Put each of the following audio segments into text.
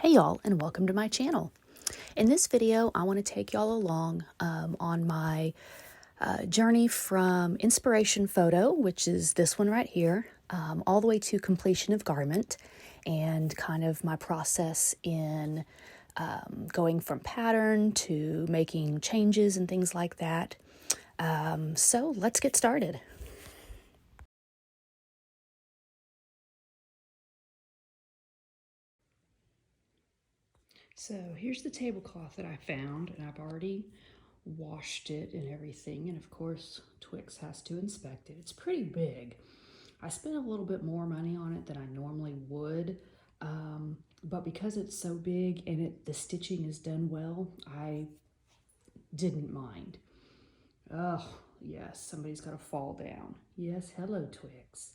Hey y'all, and welcome to my channel. In this video, I want to take y'all along on my journey from inspiration photo, which is this one right here, all the way to completion of garment, and kind of my process in going from pattern to making changes and things like that. So let's get started. So here's the tablecloth that I found, and I've already washed it and everything, and of course Twix has to inspect it. It's pretty big. I spent a little bit more money on it than I normally would, but because it's so big and the stitching is done well, I didn't mind. Oh yes, somebody's got to fall down. Yes, hello Twix.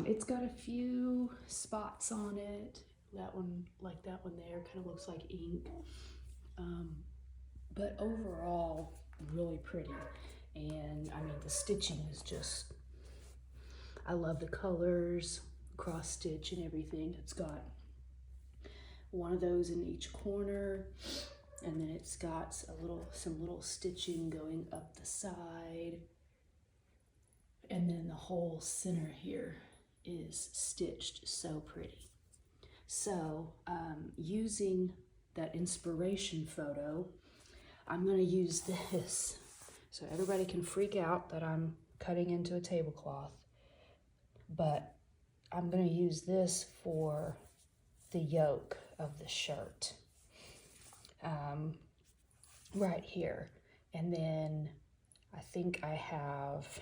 It's got a few spots on it. That one, like that one there, kind of looks like ink. But overall, really pretty. And I mean, the stitching is just, I love the colors, cross stitch and everything. It's got one of those in each corner, and then it's got some little stitching going up the side. And then the whole center here is stitched so pretty. So using that inspiration photo, I'm going to use this so everybody can freak out that I'm cutting into a tablecloth, but I'm going to use this for the yoke of the shirt right here. And then I think I have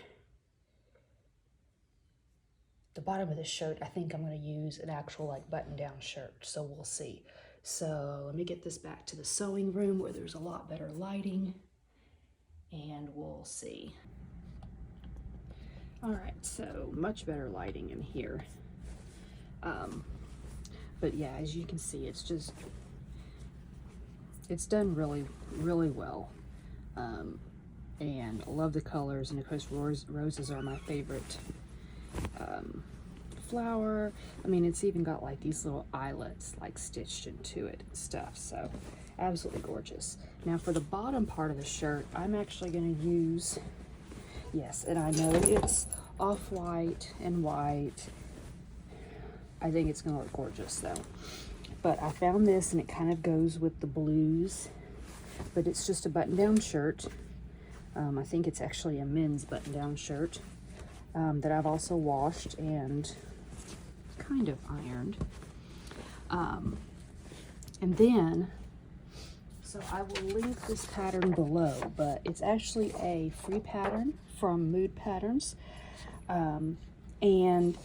the bottom of the shirt. I think I'm going to use an actual like button down shirt, so we'll see. So let me get this back to the sewing room where there's a lot better lighting, and we'll see. All right, so much better lighting in here. But yeah, as you can see, it's done really, really well. And I love the colors, and of course roses are my favorite flower. I mean, it's even got like these little eyelets like stitched into it and stuff, so absolutely gorgeous. Now for the bottom part of the shirt, I'm actually going to use, yes, and I know it's off-white and white. I think it's going to look gorgeous though. But I found this, and it kind of goes with the blues, but it's just a button-down shirt. I think it's actually a men's button-down shirt that I've also washed and kind of ironed. And then, so I will link this pattern below, but it's actually a free pattern from Mood Patterns. And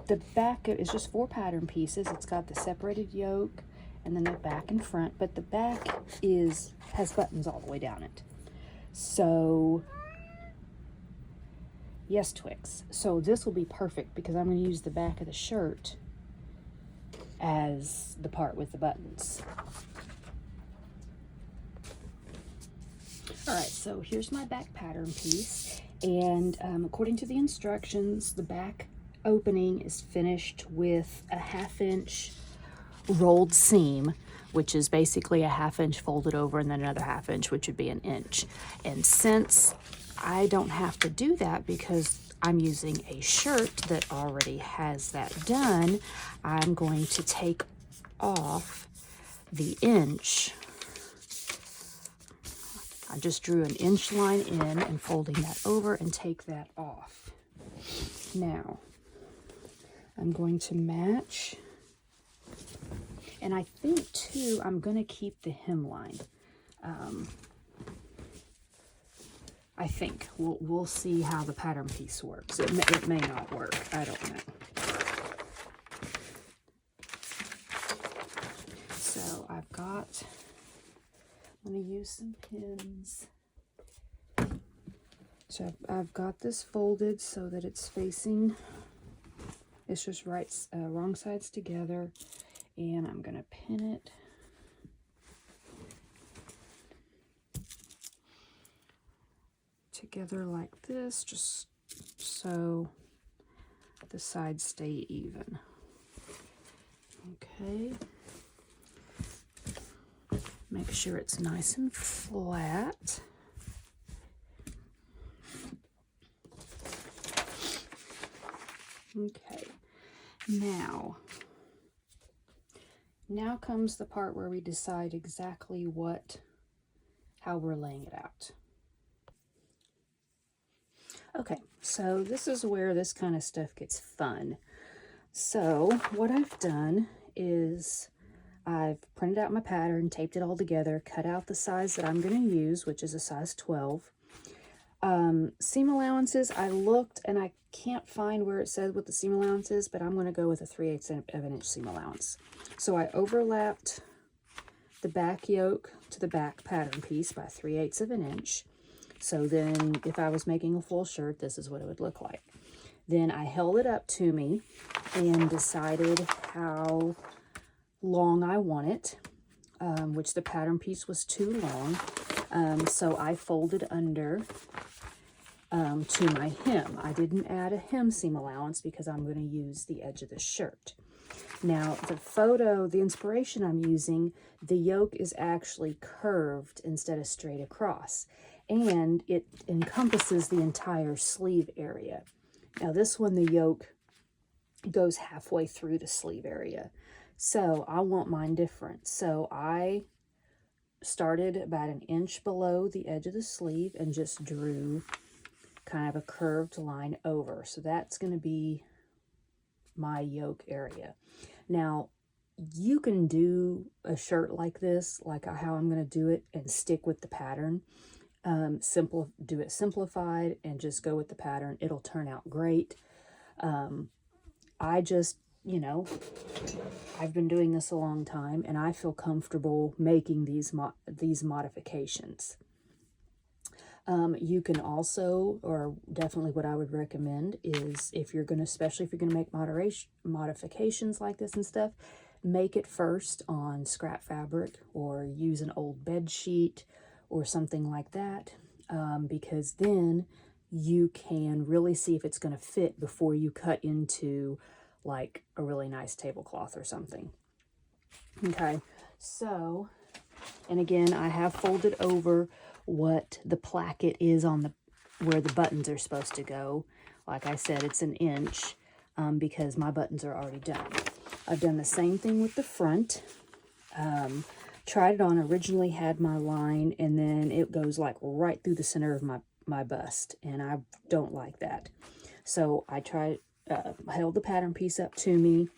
the back is just 4 pattern pieces. It's got the separated yoke and then the back and front, but the back has buttons all the way down it. So yes, Twix. So this will be perfect because I'm going to use the back of the shirt as the part with the buttons. All right, so here's my back pattern piece, and according to the instructions, the back opening is finished with a 1/2 inch rolled seam, which is basically a 1/2 inch folded over and then another 1/2 inch, which would be an inch. And since I don't have to do that because I'm using a shirt that already has that done, I'm going to take off the inch. I just drew an inch line in and folding that over and take that off. Now, I'm going to match, and I think too, I'm going to keep the hemline. I think we'll see how the pattern piece works. It may not work. I don't know. So I'm going to use some pins. So I've got this folded so that it's facing, it's just wrong sides together, and I'm going to pin it. Together like this, just so the sides stay even. Okay, Make sure it's nice and flat. Okay, now comes the part where we decide exactly how we're laying it out. Okay, so this is where this kind of stuff gets fun. So what I've done is I've printed out my pattern, taped it all together, cut out the size that I'm going to use, which is a size 12. Seam allowances, I looked and I can't find where it said what the seam allowance is, but I'm going to go with a 3/8 of an inch seam allowance. So I overlapped the back yoke to the back pattern piece by 3/8 of an inch. So then if I was making a full shirt, this is what it would look like. Then I held it up to me and decided how long I want it, which the pattern piece was too long. So I folded under to my hem. I didn't add a hem seam allowance because I'm going to use the edge of the shirt. Now the inspiration I'm using, the yoke is actually curved instead of straight across, and it encompasses the entire sleeve area. Now this one, the yoke goes halfway through the sleeve area. So I want mine different. So I started about an inch below the edge of the sleeve and just drew kind of a curved line over. So that's going to be my yoke area. Now you can do a shirt like this, like how I'm going to do it, and stick with the pattern. Do it simplified and just go with the pattern. It'll turn out great. I just, I've been doing this a long time and I feel comfortable making these modifications. You can also, or definitely what I would recommend is especially if you're going to make modifications like this and stuff, make it first on scrap fabric or use an old bed sheet or something like that, because then you can really see if it's going to fit before you cut into like a really nice tablecloth or something. Okay, so, and again, I have folded over what the placket is on where the buttons are supposed to go. Like I said, it's an inch because my buttons are already done. I've done the same thing with the front. Tried it on, originally had my line, and then it goes like right through the center of my bust, and I don't like that. So I held the pattern piece up to me,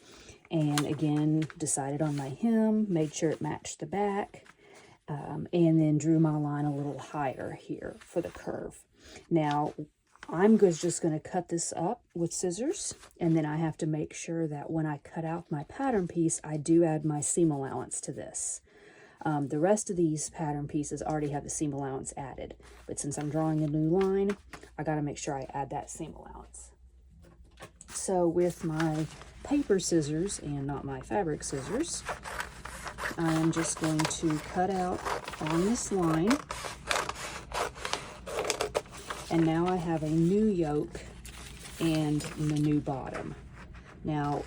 and again decided on my hem, made sure it matched the back, and then drew my line a little higher here for the curve. Now I'm just going to cut this up with scissors, and then I have to make sure that when I cut out my pattern piece, I do add my seam allowance to this. The rest of these pattern pieces already have the seam allowance added, but since I'm drawing a new line, I got to make sure I add that seam allowance. So with my paper scissors and not my fabric scissors, I'm just going to cut out on this line, and now I have a new yoke and the new bottom. Now,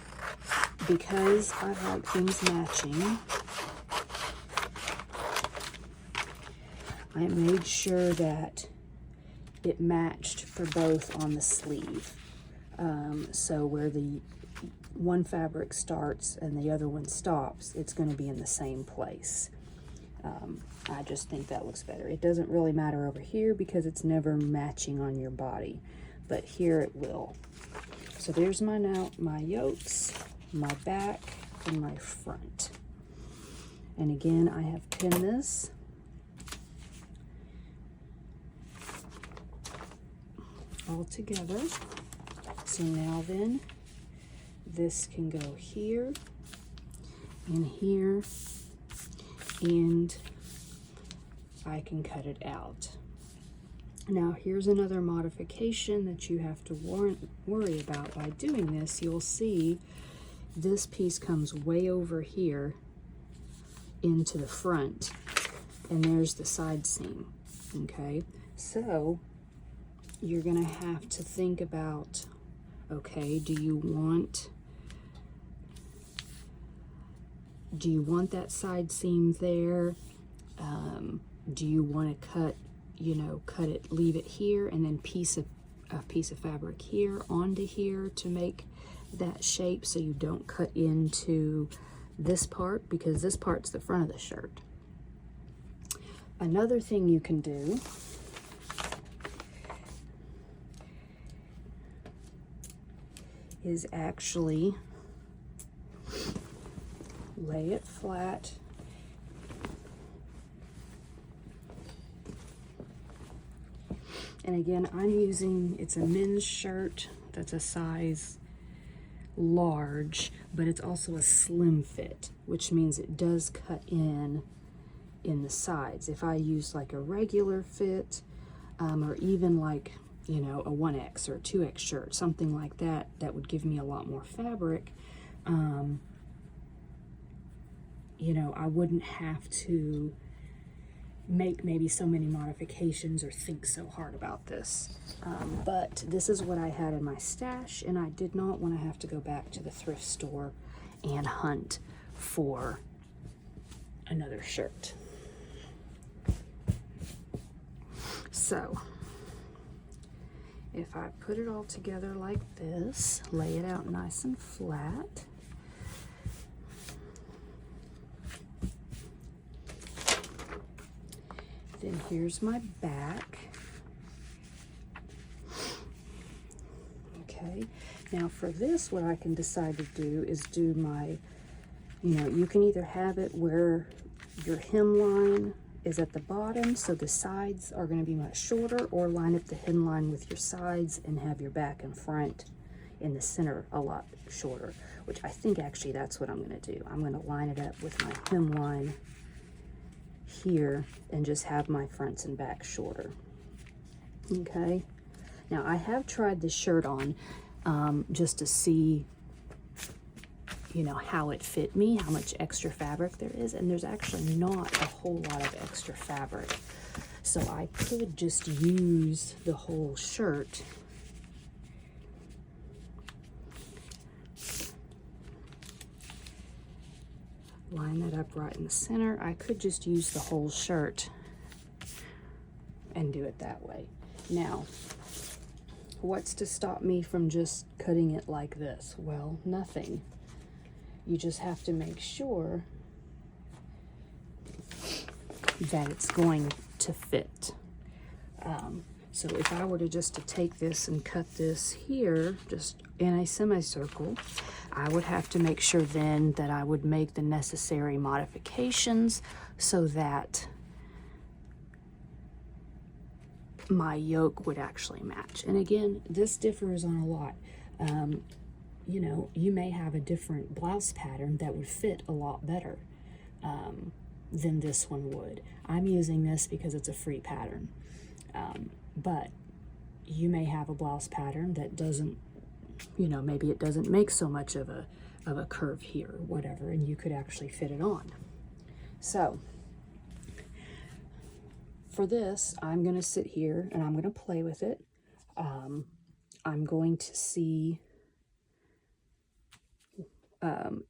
because I like things matching, I made sure that it matched for both on the sleeve. So where the one fabric starts and the other one stops, it's going to be in the same place. I just think that looks better. It doesn't really matter over here because it's never matching on your body, but here it will. So there's my yokes, my back, and my front. And again, I have pinned this. All together. So now then, this can go here and here, and I can cut it out. Now here's another modification that you have to worry about by doing this. You'll see this piece comes way over here into the front, and there's the side seam. Okay, so you're gonna have to think about, okay, do you want that side seam there? Do you want to cut, you know, cut it, leave it here, and then a piece of fabric here onto here to make that shape so you don't cut into this part, because this part's the front of the shirt. Another thing you can do is actually lay it flat. And again, I'm using, it's a men's shirt that's a size large, but it's also a slim fit, which means it does cut in the sides. If I use like a regular fit, or even like, you know, a 1X or a 2X shirt, something like that, that would give me a lot more fabric, you know, I wouldn't have to make maybe so many modifications or think so hard about this. But this is what I had in my stash, and I did not want to have to go back to the thrift store and hunt for another shirt. So if I put it all together like this, lay it out nice and flat, then here's my back. Okay, now for this, what I can decide to do is do my, you know, you can either have it where your hemline is at the bottom, so the sides are going to be much shorter, or line up the hemline with your sides and have your back and front in the center a lot shorter, which I think actually that's what I'm going to do. I'm going to line it up with my hemline here and just have my fronts and backs shorter. Okay, now I have tried this shirt on just to see, you know, how it fit me, how much extra fabric there is, and there's actually not a whole lot of extra fabric, so I could just use the whole shirt line that up right in the center. I could just use the whole shirt and do it that way. Now, what's to stop me from just cutting it like this? Well, nothing. You just have to make sure that it's going to fit. So if I were to just to take this and cut this here, just in a semicircle, I would have to make sure then that I would make the necessary modifications so that my yoke would actually match. And again, this differs on a lot. You know, you may have a different blouse pattern that would fit a lot better than this one would. I'm using this because it's a free pattern. But you may have a blouse pattern that doesn't, you know, maybe it doesn't make so much of a curve here or whatever, and you could actually fit it on. So for this, I'm going to sit here and I'm going to play with it. I'm going to see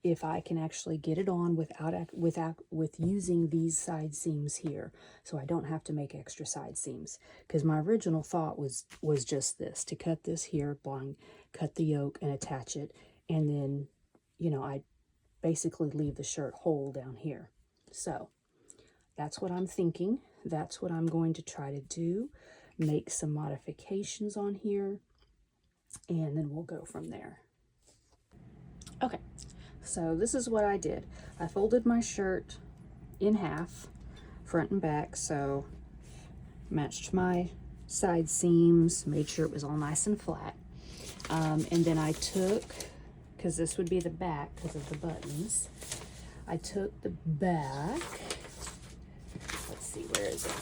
if I can actually get it on with using these side seams here, so I don't have to make extra side seams, because my original thought was just this, to cut this here, cut the yoke and attach it, and then, you know, I basically leave the shirt whole down here. So that's what I'm thinking. That's what I'm going to try to do, make some modifications on here, and then we'll go from there. Okay, so this is what I did. I folded my shirt in half, front and back, so matched my side seams, made sure it was all nice and flat. And then I took, because this would be the back because of the buttons, I took the back, let's see, where is it?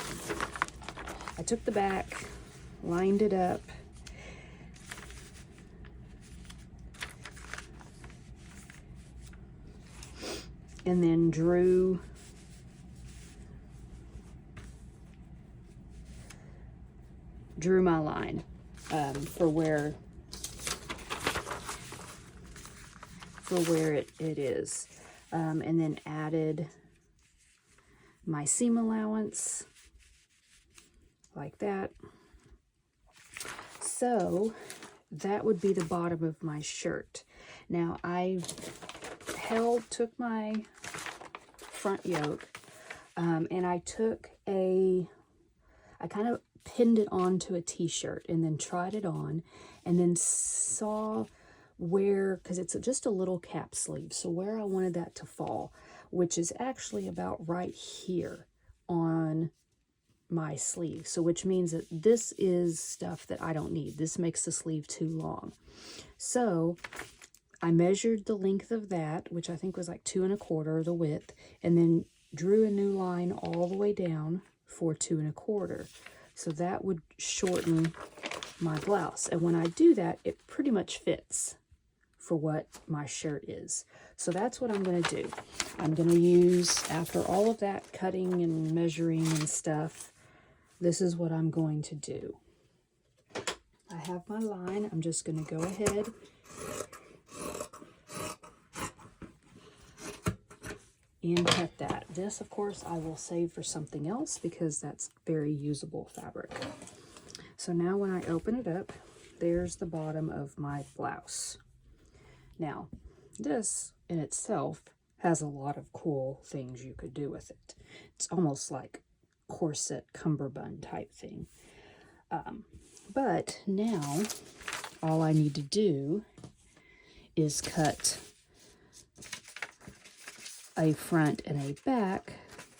I took the back, lined it up, and then drew my line for where it is, and then added my seam allowance like that. So that would be the bottom of my shirt. Now I took my front yoke and I kind of pinned it onto a t-shirt and then tried it on, and then saw where, because it's just a little cap sleeve, so where I wanted that to fall, which is actually about right here on my sleeve. So which means that this is stuff that I don't need. This makes the sleeve too long. So I measured the length of that, which I think was like 2 1/4, the width, and then drew a new line all the way down for 2 1/4. So that would shorten my blouse. And when I do that, it pretty much fits for what my shirt is. So that's what I'm going to do. I'm going to use, after all of that cutting and measuring and stuff, this is what I'm going to do. I have my line. I'm just going to go ahead and cut that. This, of course, I will save for something else because that's very usable fabric. So now when I open it up, there's the bottom of my blouse. Now, this in itself has a lot of cool things you could do with it. It's almost like corset cummerbund type thing. But now all I need to do is cut a front and a back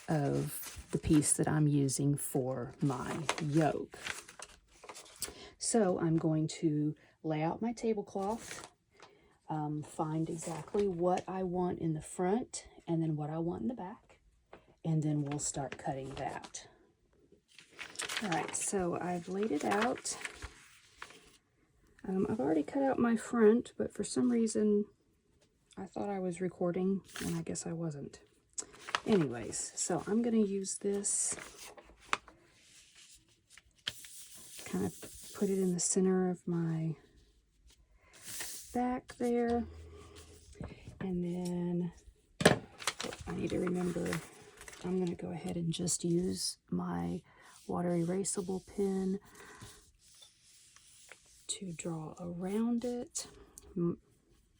of the piece that I'm using for my yoke. So I'm going to lay out my tablecloth, find exactly what I want in the front and then what I want in the back, and then we'll start cutting that. All right, so I've laid it out. I've already cut out my front, but for some reason I thought I was recording and I guess I wasn't. Anyways, so I'm going to use this, kind of put it in the center of my back there, and then I need to remember I'm going to go ahead and just use my water erasable pen to draw around it,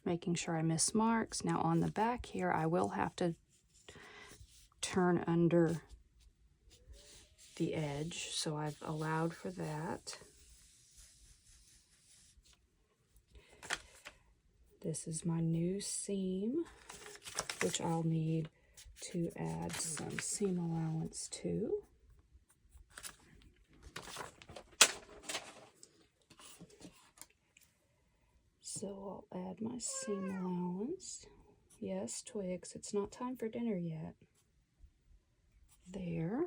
making sure I miss marks. Now on the back here, I will have to turn under the edge, so I've allowed for that. This is my new seam, which I'll need to add some seam allowance to. So I'll add my seam allowance. Yes, twigs, it's not time for dinner yet. There.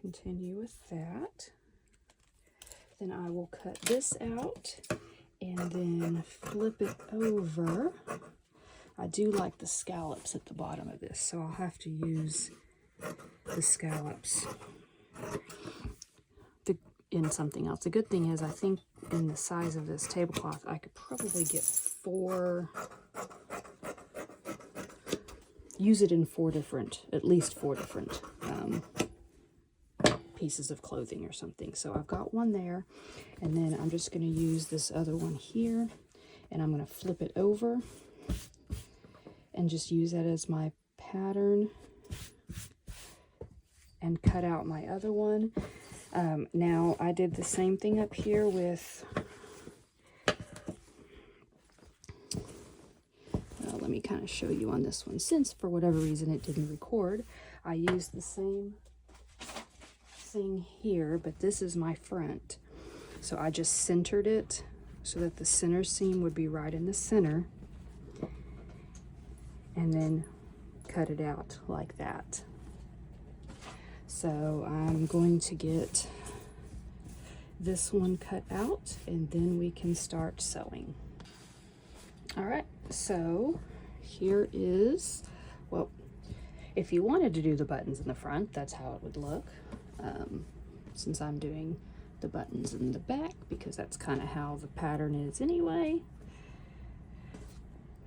Continue with that. Then I will cut this out and then flip it over. I do like the scallops at the bottom of this, so I'll have to use the scallops in something else. The good thing is I think in the size of this tablecloth, I could probably get use it in at least four different pieces of clothing or something. So I've got one there, and then I'm just going to use this other one here, and I'm going to flip it over and just use that as my pattern and cut out my other one. Now I did the same thing up here with, well, let me kind of show you on this one, since for whatever reason it didn't record. I used the same thing here, but this is my front. So I just centered it so that the center seam would be right in the center, and then cut it out like that. So I'm going to get this one cut out, and then we can start sewing. All right, so here is, well, if you wanted to do the buttons in the front, that's how it would look. Since I'm doing the buttons in the back, because that's kind of how the pattern is anyway.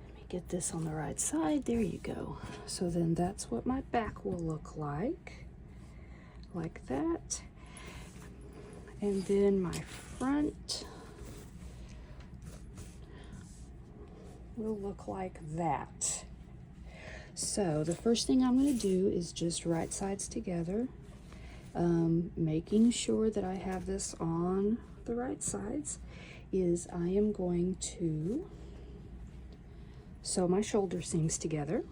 Let me get this on the right side. There you go. So then that's what my back will look like that. And then my front will look like that. So the first thing I'm going to do is just right sides together, making sure that I have this on the right sides. Is I am going to sew my shoulder seams together,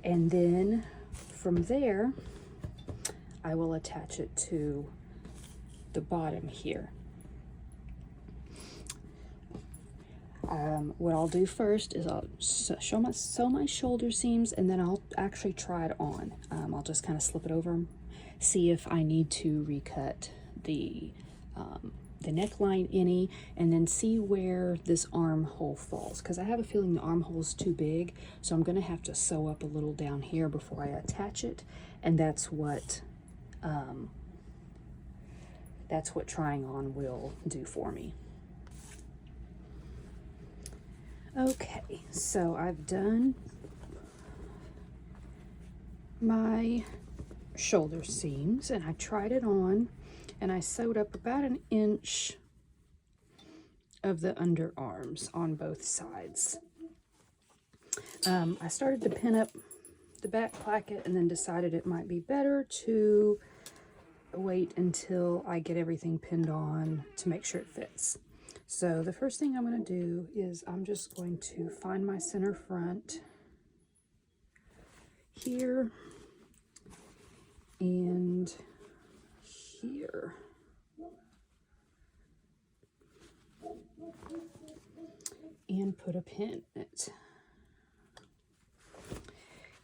and then from there I will attach it to the bottom here. What I'll do first is I'll sew my shoulder seams, and then I'll actually try it on. I'll just kind of slip it over, see if I need to recut the neckline any, and then see where this armhole falls, because I have a feeling the armhole is too big, so I'm going to have to sew up a little down here before I attach it, and that's what trying on will do for me. Okay, so I've done my shoulder seams, and I tried it on, and I sewed up about 1 inch of the underarms on both sides. I started to pin up the back placket and then decided it might be better to wait until I get everything pinned on to make sure it fits. So the first thing I'm going to do is I'm just going to find my center front here and here. And put a pin in it.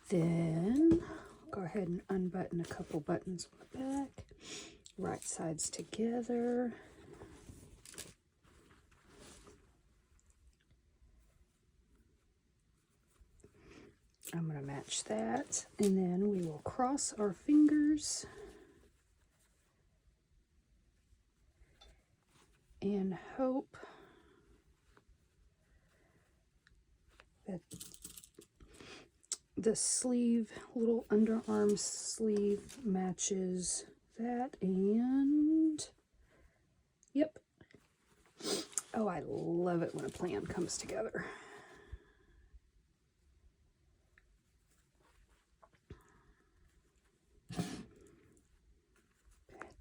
Then go ahead and unbutton a couple buttons on the back. Right sides together. I'm going to match that, and then we will cross our fingers and hope that the sleeve, little underarm sleeve, matches that, and yep. Oh, I love it when a plan comes together.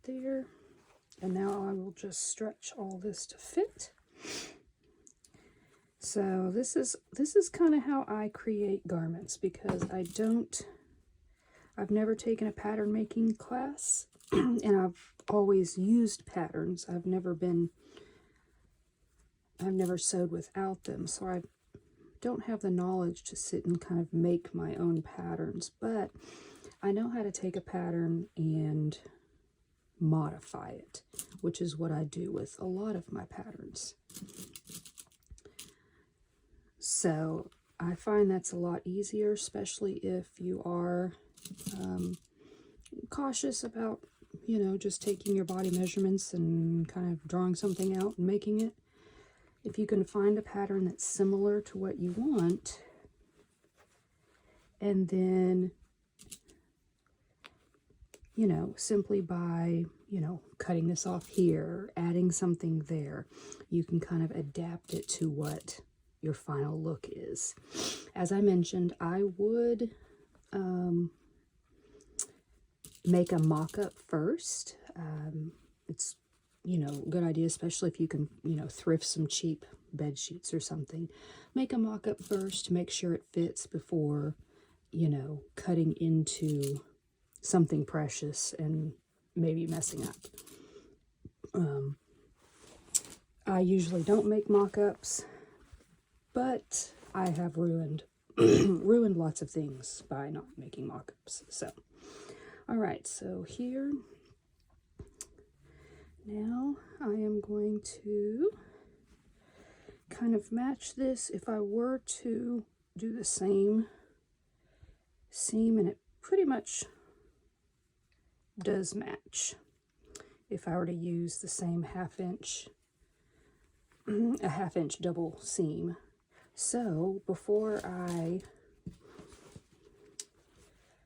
There, and now I will just stretch all this to fit. So this is kind of how I create garments, because I've never taken a pattern making class and I've always used patterns. I've never sewed without them, so I don't have the knowledge to sit and kind of make my own patterns, but I know how to take a pattern and modify it, which is what I do with a lot of my patterns. So I find that's a lot easier, especially if you are cautious about, you know, just taking your body measurements and kind of drawing something out and making it. If you can find a pattern that's similar to what you want, and then, you know, simply by, you know, cutting this off here, adding something there, you can kind of adapt it to what your final look is. As I mentioned, I would make a mock-up first. It's, you know, a good idea, especially if you can, you know, thrift some cheap bed sheets or something. Make a mock-up first to make sure it fits before, you know, cutting into something precious and maybe messing up. I usually don't make mock-ups, but I have ruined lots of things by not making mock-ups. So, all right, so here, now I am going to kind of match this. If I were to do the same seam, and it pretty much does match. If I were to use the same 1/2 inch a 1/2 inch double seam. So before I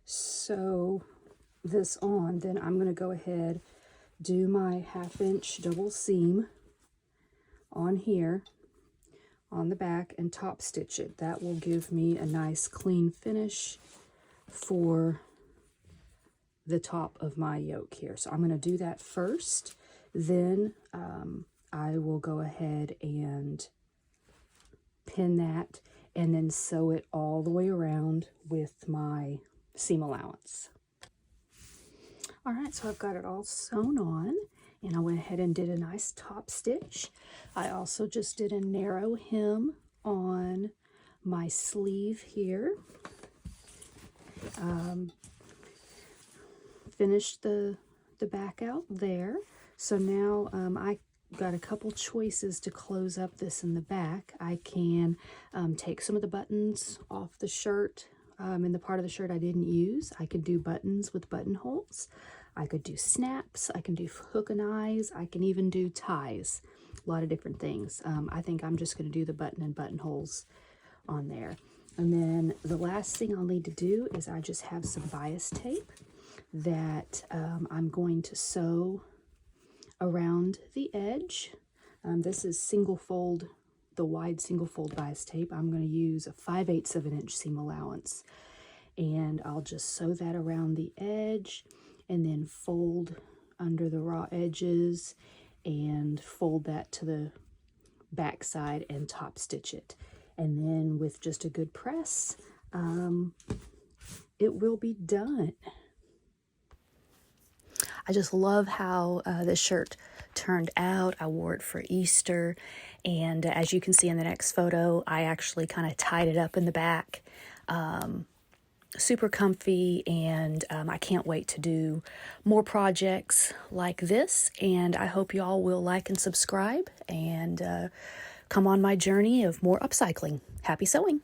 sew this on, then I'm going to go ahead, do my 1/2 inch double seam on here on the back and top stitch it. That will give me a nice clean finish for the top of my yoke here. So I'm going to do that first, then I will go ahead and pin that and then sew it all the way around with my seam allowance. All right, so I've got it all sewn on, and I went ahead and did a nice top stitch. I also just did a narrow hem on my sleeve here. Finished the back out there. So now I got a couple choices to close up this in the back. I can take some of the buttons off the shirt in the part of the shirt I didn't use. I could do buttons with buttonholes. I could do snaps. I can do hook and eyes. I can even do ties. A lot of different things. I think I'm just going to do the button and buttonholes on there. And then the last thing I'll need to do is I just have some bias tape that I'm going to sew around the edge. This is single fold, the wide single fold bias tape. I'm going to use a 5/8 of an inch seam allowance, and I'll just sew that around the edge and then fold under the raw edges and fold that to the back side and top stitch it. And then with just a good press, it will be done. I just love how this shirt turned out. I wore it for Easter, and as you can see in the next photo, I actually kind of tied it up in the back. Super comfy, and I can't wait to do more projects like this, and I hope you all will like and subscribe and come on my journey of more upcycling. Happy sewing!